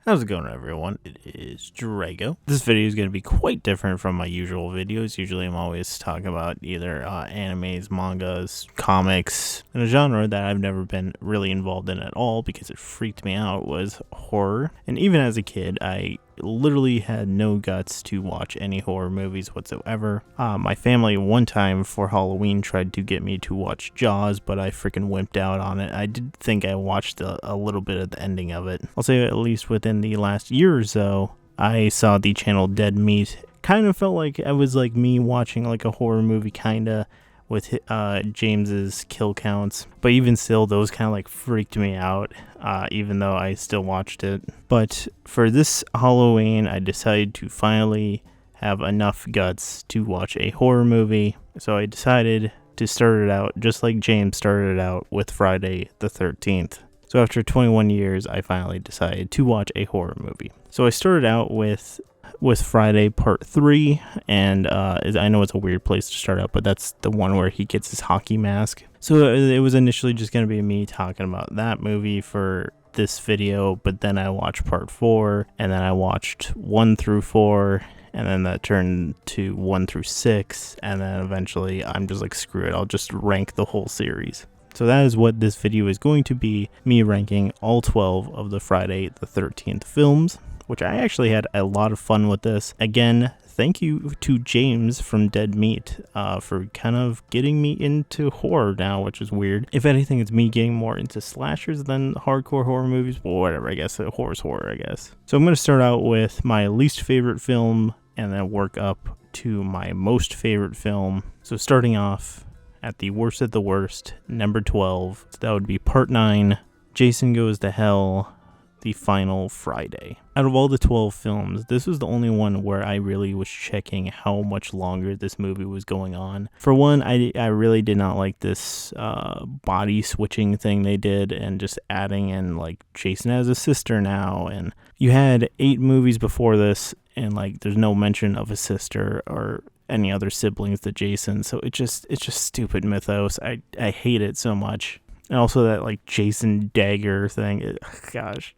How's it going, everyone? It is Drago. This video is going to be quite different from my usual videos. Usually I'm always talking about either animes, mangas, comics, and a genre that I've never been really involved in at all because it freaked me out was horror. And even as a kid, I literally had no guts to watch any horror movies whatsoever. My family one time for Halloween tried to get me to watch Jaws, but I freaking wimped out on it. I did think I watched a little bit of the ending of it. I'll say at least within the last year or so, I saw the channel Dead Meat. Kind of felt like it was like me watching like a horror movie kinda with James's kill counts, but even still those kind of like freaked me out, even though I still watched it. But for this Halloween, I decided to finally have enough guts to watch a horror movie, so I decided to start it out just like James started it out with Friday the 13th. So after 21 years, I finally decided to watch a horror movie. So I started out with Friday Part 3, and I know it's a weird place to start out, but that's the one where he gets his hockey mask. So it was initially just going to be me talking about that movie for this video, but then I watched Part 4, and then I watched 1 through 4, and then that turned to 1 through 6, and then eventually I'm just like, screw it, I'll just rank the whole series. So that is what this video is going to be, me ranking all 12 of the Friday the 13th films, which I actually had a lot of fun with this. Again, thank you to James from Dead Meat for kind of getting me into horror now, which is weird. If anything, it's me getting more into slashers than hardcore horror movies. Well, whatever, I guess. Horror's horror, I guess. So I'm going to start out with my least favorite film and then work up to my most favorite film. So starting off at the worst, number 12. So that would be Part 9, Jason Goes to Hell, The Final Friday. Out of all the 12 films, this was the only one where I really was checking how much longer this movie was going on. For one, I really did not like this body switching thing they did and just adding in like Jason has a sister now, and you had 8 movies before this and like there's no mention of a sister or any other siblings to Jason, so it's just stupid mythos. I hate it so much. And also that like Jason dagger thing, gosh.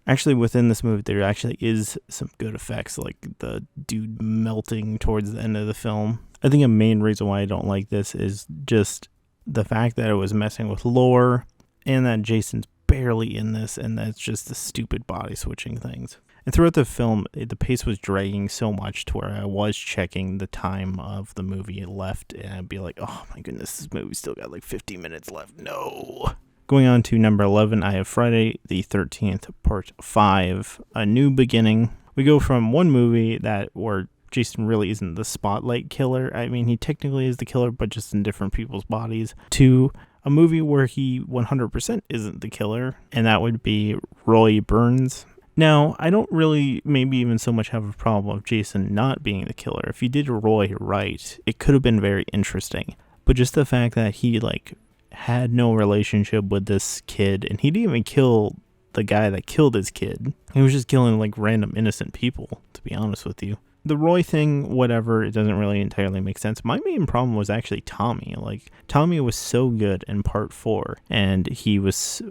Actually, within this movie, there actually is some good effects, like the dude melting towards the end of the film. I think a main reason why I don't like this is just the fact that it was messing with lore, and that Jason's barely in this, and that's just the stupid body switching things. And throughout the film, the pace was dragging so much to where I was checking the time of the movie left, and I'd be like, oh my goodness, this movie still got like 50 minutes left. No. Going on to number 11, I have Friday the 13th, Part 5, A New Beginning. We go from one movie where Jason really isn't the spotlight killer. I mean, he technically is the killer, but just in different people's bodies, to a movie where he 100% isn't the killer, and that would be Roy Burns. Now, I don't really maybe even so much have a problem with Jason not being the killer. If you did Roy right, it could have been very interesting. But just the fact that he like had no relationship with this kid, and he didn't even kill the guy that killed his kid. He was just killing like random innocent people, to be honest with you. The Roy thing, whatever, it doesn't really entirely make sense. My main problem was actually Tommy. Like, Tommy was so good in Part 4, and he was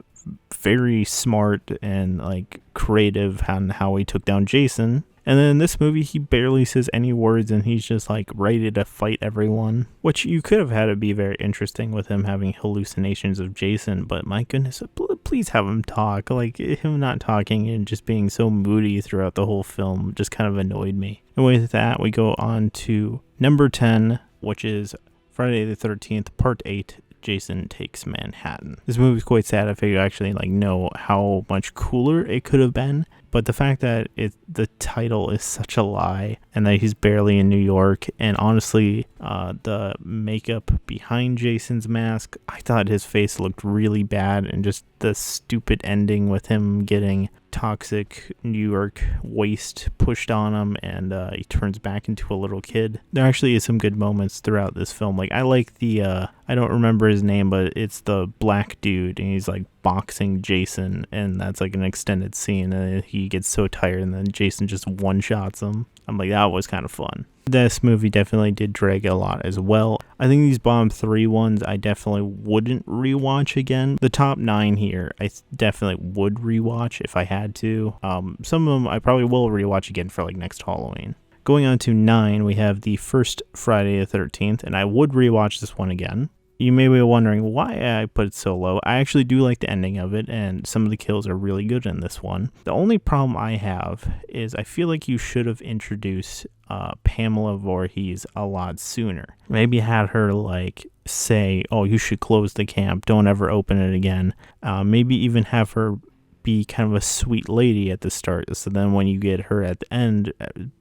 very smart and like creative on how he took down Jason. And then in this movie, he barely says any words, and he's just like ready to fight everyone, which you could have had it be very interesting with him having hallucinations of Jason. But my goodness, please have him talk. Like, him not talking and just being so moody throughout the whole film just kind of annoyed me. And with that, we go on to number 10, which is Friday the 13th, Part 8, Jason Takes Manhattan. This movie is quite sad. I figure actually like know how much cooler it could have been, but the fact that the title is such a lie, and that he's barely in New York, and honestly the makeup behind Jason's mask, I thought his face looked really bad, and just the stupid ending with him getting toxic New York waste pushed on him, and he turns back into a little kid. There actually is some good moments throughout this film. Like, I like the I don't remember his name, but it's the black dude, and he's like boxing Jason, and that's like an extended scene, and he gets so tired, and then Jason just one-shots him. I'm like, that was kind of fun. This movie definitely did drag a lot as well. I think these bottom 3 ones I definitely wouldn't rewatch again. The top 9 here I definitely would rewatch if I had to. Some of them I probably will rewatch again for like next Halloween. Going on to 9, we have the first Friday the 13th, and I would rewatch this one again. You may be wondering why I put it so low. I actually do like the ending of it, and some of the kills are really good in this one. The only problem I have is I feel like you should have introduced Pamela Voorhees a lot sooner. Maybe had her like say, oh, you should close the camp, don't ever open it again. Maybe even have her be kind of a sweet lady at the start, so then when you get her at the end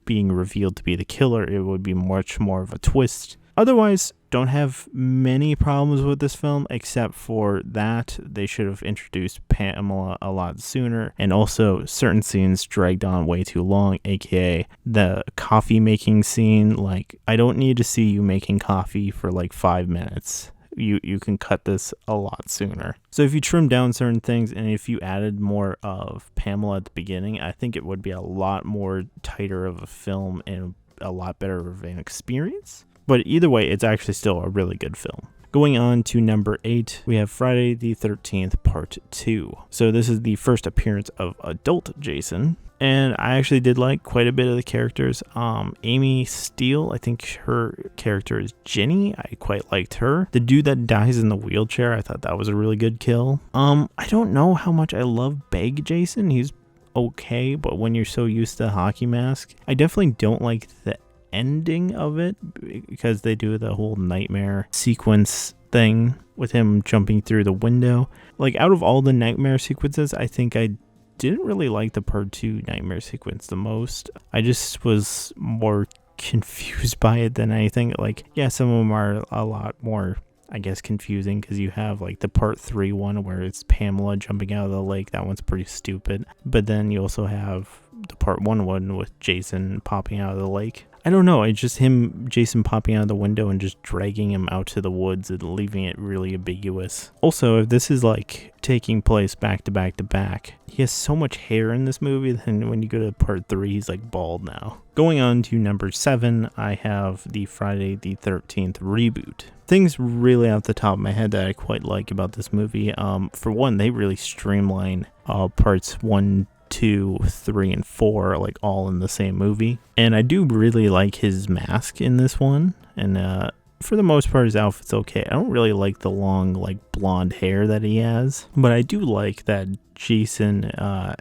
being revealed to be the killer, it would be much more of a twist. Otherwise, don't have many problems with this film, except for that they should have introduced Pamela a lot sooner, and also certain scenes dragged on way too long, aka the coffee making scene. Like, I don't need to see you making coffee for like 5 minutes. You can cut this a lot sooner. So if you trim down certain things and if you added more of Pamela at the beginning, I think it would be a lot more tighter of a film and a lot better of an experience. But either way, it's actually still a really good film. Going on to number 8, we have Friday the 13th Part 2. So this is the first appearance of adult Jason. And I actually did like quite a bit of the characters. Amy Steele, I think her character is Jenny. I quite liked her. The dude that dies in the wheelchair, I thought that was a really good kill. I don't know how much I love Beg Jason. He's okay, but when you're so used to Hockey Mask, I definitely don't like the ending of it because they do the whole nightmare sequence thing with him jumping through the window. Like, out of all the nightmare sequences, I think I didn't really like the Part 2 nightmare sequence the most. I just was more confused by it than anything. Like, yeah, some of them are a lot more, I guess, confusing because you have like the Part 3 one where it's Pamela jumping out of the lake. That one's pretty stupid. But then you also have the Part 1 one with Jason popping out of the lake. I don't know, it's just Jason popping out of the window and just dragging him out to the woods and leaving it really ambiguous. Also, if this is like taking place back to back to back, he has so much hair in this movie, then when you go to Part 3, he's like bald now. Going on to number 7, I have the Friday the 13th reboot. Things really off the top of my head that I quite like about this movie. For one, they really streamline parts 1, 2, 3, and 4 like all in the same movie, and I do really like his mask in this one, and for the most part his outfit's okay. I don't really like the long like blonde hair that he has, but I do like that Jason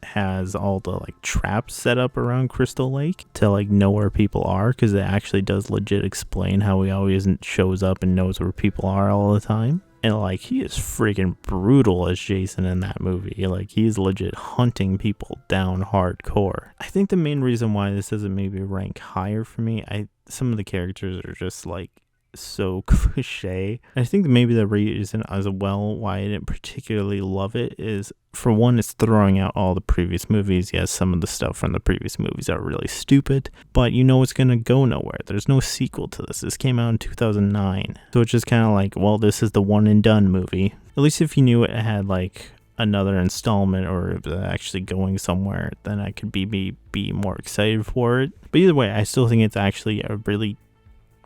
has all the like traps set up around Crystal Lake to like know where people are, because it actually does legit explain how he always shows up and knows where people are all the time. And like, he is freaking brutal as Jason in that movie. Like, he's legit hunting people down hardcore. I think the main reason why this doesn't maybe rank higher for me, some of the characters are just like so cliche. I think maybe the reason as well why I didn't particularly love it is, for one, it's throwing out all the previous movies. Yes, some of the stuff from the previous movies are really stupid, but you know it's gonna go nowhere. There's no sequel to this. This came out in 2009, so it's just kind of like, well, this is the one and done movie. At least if you knew it had like another installment or if it's actually going somewhere, then I could be more excited for it. But either way, I still think it's actually a really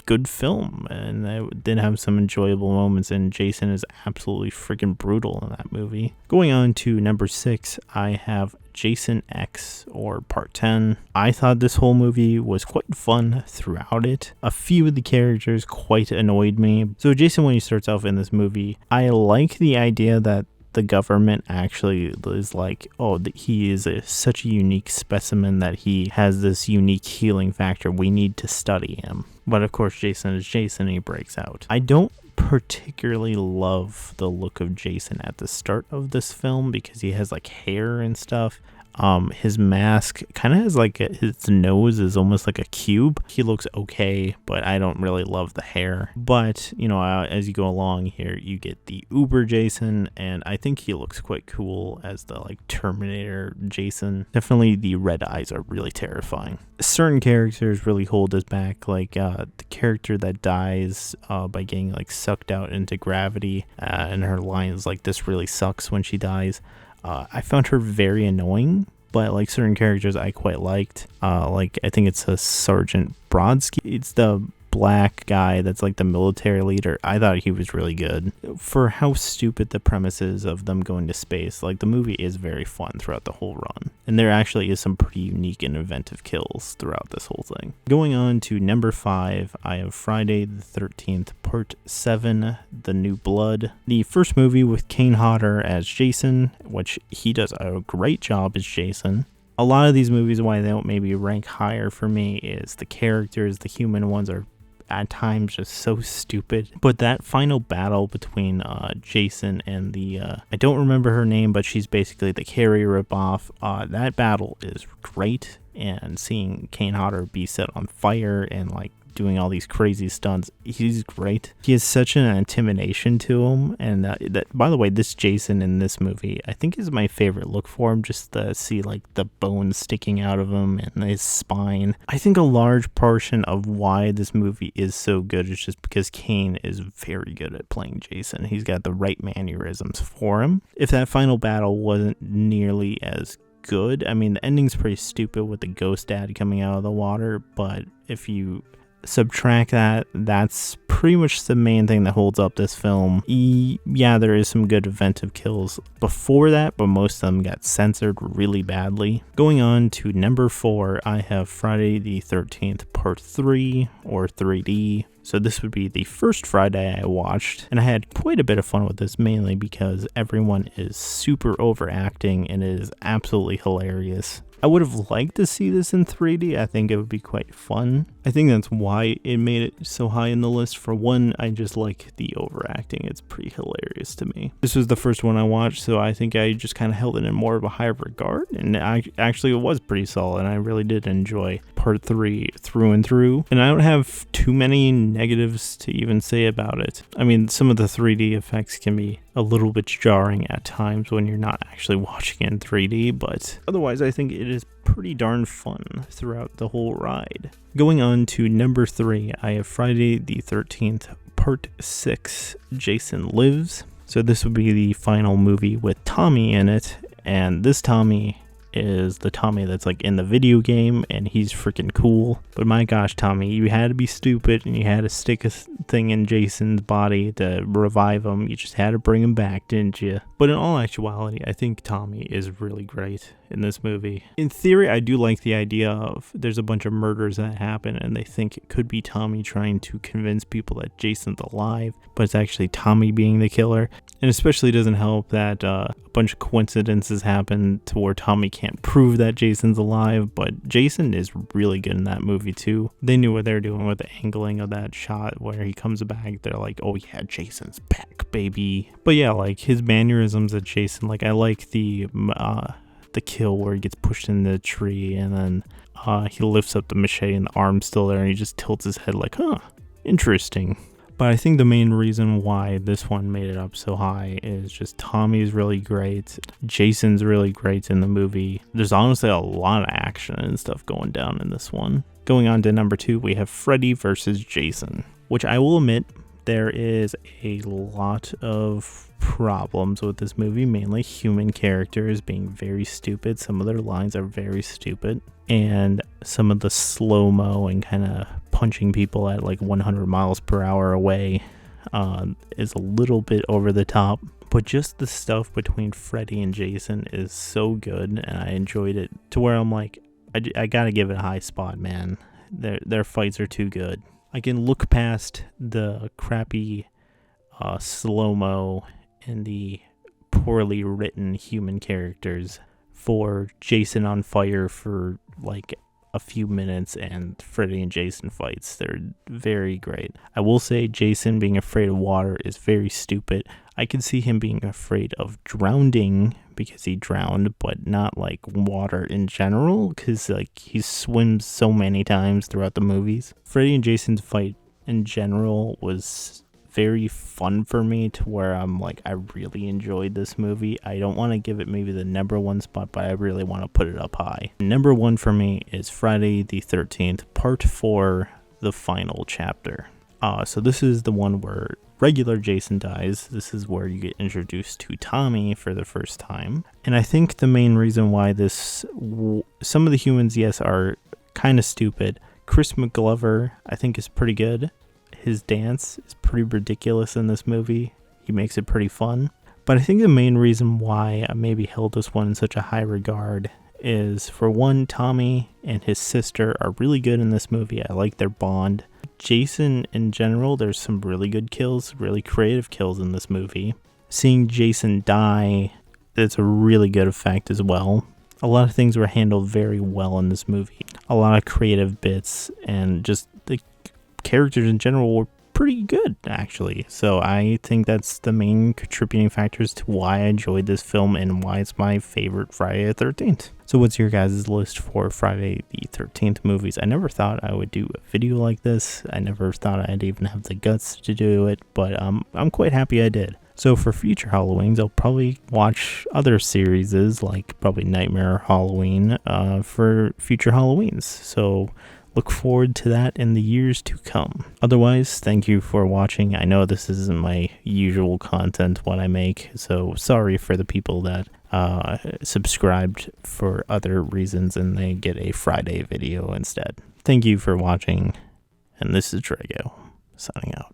good film, and I did have some enjoyable moments, and Jason is absolutely freaking brutal in that movie. Going on to number 6, I have Jason X, or Part 10. I thought this whole movie was quite fun throughout it. A few of the characters quite annoyed me. So Jason, when he starts off in this movie, I like the idea that the government actually is like, oh, he is such a unique specimen that he has this unique healing factor. We need to study him. But of course, Jason is Jason, and he breaks out. I don't particularly love the look of Jason at the start of this film because he has like hair and stuff. His mask kind of has like his nose is almost like a cube. He looks okay, but I don't really love the hair. But, you know, as you go along here, you get the Uber Jason, and I think he looks quite cool as the like Terminator Jason. Definitely the red eyes are really terrifying. Certain characters really hold us back, like the character that dies by getting like sucked out into gravity, and her line is like, "This really sucks" when she dies. I found her very annoying but like certain characters I quite liked. Like I think it's a Sergeant Brodsky. It's the black guy that's like the military leader. I thought he was really good for how stupid the premise is of them going to space. Like the movie is very fun throughout the whole run, and there actually is some pretty unique and inventive kills throughout this whole thing. Going on to number 5, I have Friday the 13th Part 7, The New Blood. The first movie with Kane Hodder as Jason, which he does a great job as Jason. A lot of these movies, why they don't maybe rank higher for me, is the characters, the human ones are at times just so stupid. But that final battle between Jason and the I don't remember her name, but she's basically the Carrie ripoff. That battle is great, and seeing Kane Hodder be set on fire and like doing all these crazy stunts, he's great. He has such an intimidation to him, and that by the way, this Jason in this movie I think is my favorite look for him, just to see like the bones sticking out of him and his spine. I think a large portion of why this movie is so good is just because Kane is very good at playing Jason. He's got the right mannerisms for him. If that final battle wasn't nearly as good, I mean the ending's pretty stupid with the ghost dad coming out of the water, but if you subtract that, that's pretty much the main thing that holds up this film. Yeah, there is some good inventive kills before that, but most of them got censored really badly. Going on to number 4, I have Friday the 13th Part 3, or 3D. So this would be the first Friday I watched, and I had quite a bit of fun with this, mainly because everyone is super overacting and it is absolutely hilarious. I would have liked to see this in 3D. I think it would be quite fun. I think that's why it made it so high in the list. For one, I just like the overacting. It's pretty hilarious to me. This was the first one I watched, so I think I just kind of held it in more of a higher regard. And actually, it was pretty solid, and I really did enjoy Part 3 through and through. And I don't have too many negatives to even say about it. I mean, some of the 3D effects can be a little bit jarring at times when you're not actually watching it in 3D, but otherwise I think it is pretty darn fun throughout the whole ride. Going on to number 3, I have Friday the 13th Part 6, Jason Lives. So this would be the final movie with Tommy in it, and this Tommy is the Tommy that's like in the video game, and he's freaking cool. But my gosh, Tommy, you had to be stupid and you had to stick a thing in Jason's body to revive him. You just had to bring him back, didn't you? But in all actuality, I think Tommy is really great in this movie. In theory, I do like the idea of there's a bunch of murders that happen and they think it could be Tommy trying to convince people that Jason's alive, but it's actually Tommy being the killer. And especially doesn't help that a bunch of coincidences happen to where Tommy can't prove that Jason's alive, but Jason is really good in that movie too. They knew what they were doing with the angling of that shot where he comes back. They're like, oh yeah, Jason's back, baby. But yeah, like his mannerisms of Jason, like I like the kill where he gets pushed in the tree and then he lifts up the machete and the arm's still there and he just tilts his head like, huh, interesting. But I think the main reason why this one made it up so high is just Tommy's really great. Jason's really great in the movie. There's honestly a lot of action and stuff going down in this one. Going on to number 2, we have Freddy versus Jason, which I will admit there is a lot of problems with this movie, mainly human characters being very stupid. Some of their lines are very stupid, and some of the slow-mo and kind of punching people at like 100 miles per hour away is a little bit over the top. But just the stuff between Freddy and Jason is so good, and I enjoyed it to where I'm like, I gotta give it a high spot, man. Their fights are too good. I can look past the crappy slow-mo and the poorly written human characters for Jason on fire for like a few minutes and Freddy and Jason fights. They're very great. I will say Jason being afraid of water is very stupid. I can see him being afraid of drowning because he drowned, but not like water in general because like he swims so many times throughout the movies. Freddy and Jason's fight in general was very fun for me to where I'm like, I really enjoyed this movie. I don't want to give it maybe the number 1 spot, but I really want to put it up high. Number 1 for me is Friday the 13th Part 4, The Final Chapter. So this is the one where regular Jason dies, this is where you get introduced to Tommy for the first time. And I think the main reason why some of the humans, yes, are kind of stupid. Chris McGlover, I think, is pretty good. His dance is pretty ridiculous in this movie. He makes it pretty fun. But I think the main reason why I maybe held this one in such a high regard is, for one, Tommy and his sister are really good in this movie. I like their bond. Jason in general, there's some really good kills, really creative kills in this movie. Seeing Jason die, it's a really good effect as well. A lot of things were handled very well in this movie. A lot of creative bits, and just the characters in general were pretty good, actually. So I think that's the main contributing factors to why I enjoyed this film and why it's my favorite Friday the 13th. So what's your guys' list for Friday the 13th movies? I never thought I would do a video like this. I never thought I'd even have the guts to do it, but I'm quite happy I did. So for future Halloweens, I'll probably watch other series, like probably Nightmare Halloween, for future Halloweens. So look forward to that in the years to come. Otherwise, thank you for watching. I know this isn't my usual content what I make, so sorry for the people that subscribed for other reasons and they get a Friday video instead. Thank you for watching, and this is Drago, signing out.